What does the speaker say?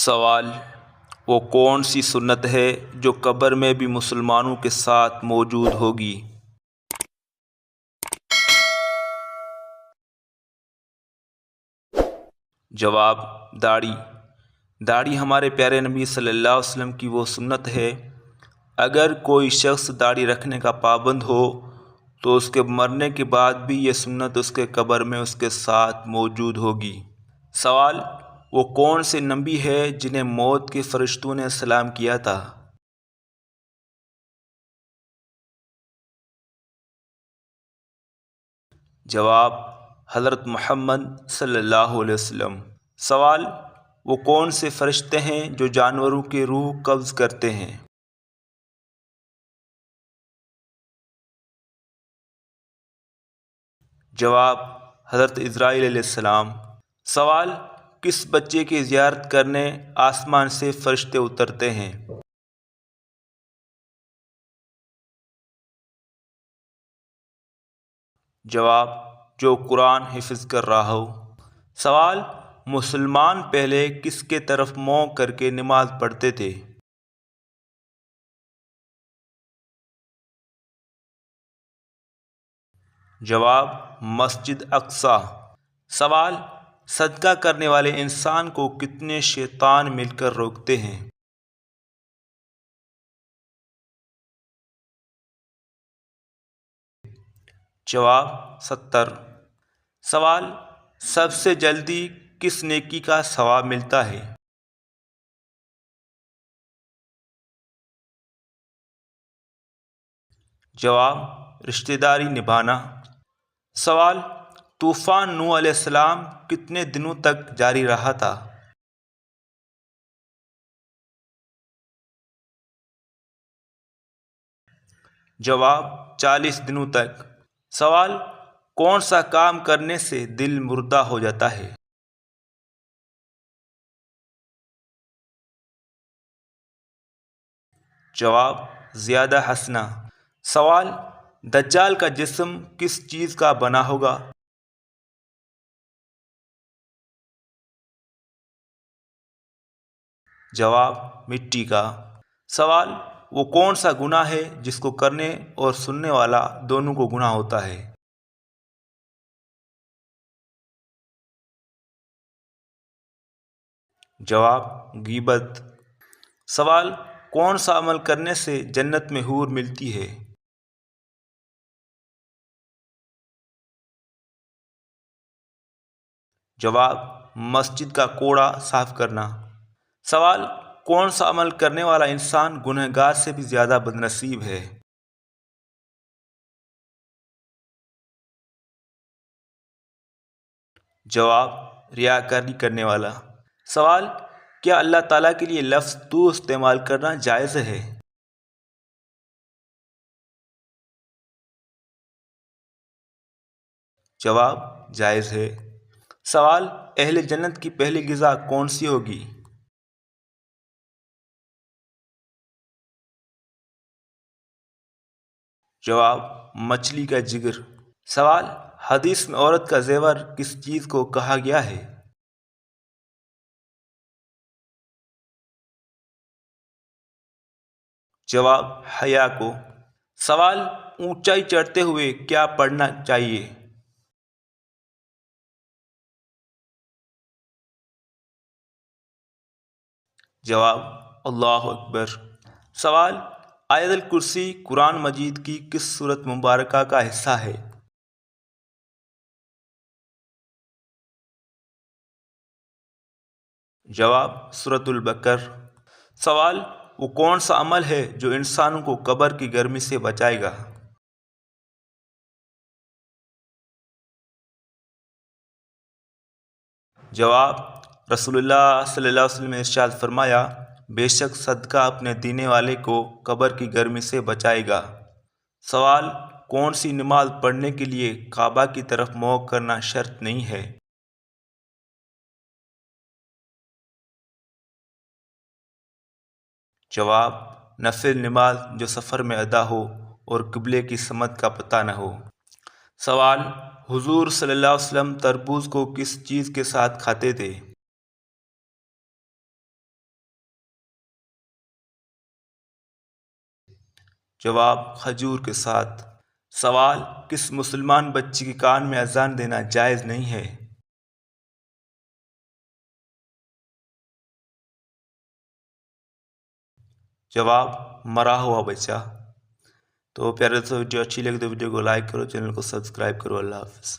سوال: وہ کون سی سنت ہے جو قبر میں بھی مسلمانوں کے ساتھ موجود ہوگی؟ جواب: داڑھی۔ داڑھی ہمارے پیارے نبی صلی اللہ علیہ وسلم کی وہ سنت ہے، اگر کوئی شخص داڑھی رکھنے کا پابند ہو تو اس کے مرنے کے بعد بھی یہ سنت اس کے قبر میں اس کے ساتھ موجود ہوگی۔ سوال: وہ کون سے نبی ہے جنہیں موت کے فرشتوں نے سلام کیا تھا؟ جواب: حضرت محمد صلی اللہ علیہ وسلم۔ سوال: وہ کون سے فرشتے ہیں جو جانوروں کی روح قبض کرتے ہیں؟ جواب: حضرت عزرائیل علیہ السلام۔ سوال: کس بچے کی زیارت کرنے آسمان سے فرشتے اترتے ہیں؟ جواب: جو قرآن حفظ کر رہا ہو۔ سوال: مسلمان پہلے کس کے طرف منہ کر کے نماز پڑھتے تھے؟ جواب: مسجد اقصی۔ سوال: صدقہ کرنے والے انسان کو کتنے شیطان مل کر روکتے ہیں؟ جواب: 70۔ سوال: سب سے جلدی کس نیکی کا ثواب ملتا ہے؟ جواب: رشتہ داری نبھانا۔ سوال: طوفان نوح علیہ السلام کتنے دنوں تک جاری رہا تھا؟ جواب: 40 دنوں تک۔ سوال: کون سا کام کرنے سے دل مردہ ہو جاتا ہے؟ جواب: زیادہ ہنسنا۔ سوال: دجال کا جسم کس چیز کا بنا ہوگا؟ جواب: مٹی کا۔ سوال: وہ کون سا گناہ ہے جس کو کرنے اور سننے والا دونوں کو گناہ ہوتا ہے؟ جواب: غیبت۔ سوال: کون سا عمل کرنے سے جنت میں حور ملتی ہے؟ جواب: مسجد کا کوڑا صاف کرنا۔ سوال: کون سا عمل کرنے والا انسان گنہگار سے بھی زیادہ بدنصیب ہے؟ جواب: ریاکاری کرنے والا۔ سوال: کیا اللہ تعالیٰ کے لیے لفظ تو استعمال کرنا جائز ہے؟ جواب: جائز ہے۔ سوال: اہل جنت کی پہلی غذا کون سی ہوگی؟ جواب: مچھلی کا جگر۔ سوال: حدیث میں عورت کا زیور کس چیز کو کہا گیا ہے؟ جواب: حیا کو۔ سوال: اونچائی چڑھتے ہوئے کیا پڑھنا چاہیے؟ جواب: اللہ اکبر۔ سوال: آیت الکرسی قرآن مجید کی کس سورت مبارکہ کا حصہ ہے؟ جواب: سورۃ البقرہ۔ سوال: وہ کون سا عمل ہے جو انسانوں کو قبر کی گرمی سے بچائے گا؟ جواب: رسول اللہ صلی اللہ علیہ وسلم نے ارشاد فرمایا، بے شک صدقہ اپنے دینے والے کو قبر کی گرمی سے بچائے گا۔ سوال: کون سی نماز پڑھنے کے لیے کعبہ کی طرف منہ کرنا شرط نہیں ہے؟ جواب: نفل نماز جو سفر میں ادا ہو اور قبلے کی سمت کا پتہ نہ ہو۔ سوال: حضور صلی اللہ علیہ وسلم تربوز کو کس چیز کے ساتھ کھاتے تھے؟ جواب کھجور کے ساتھ۔ سوال، کس مسلمان بچی کے کان میں اذان دینا جائز نہیں ہے؟ جواب، مرا ہوا بچہ۔ تو پیارے دوستو، ویڈیو اچھی لگے تو ویڈیو کو لائک کرو، چینل کو سبسکرائب کرو۔ اللہ حافظ۔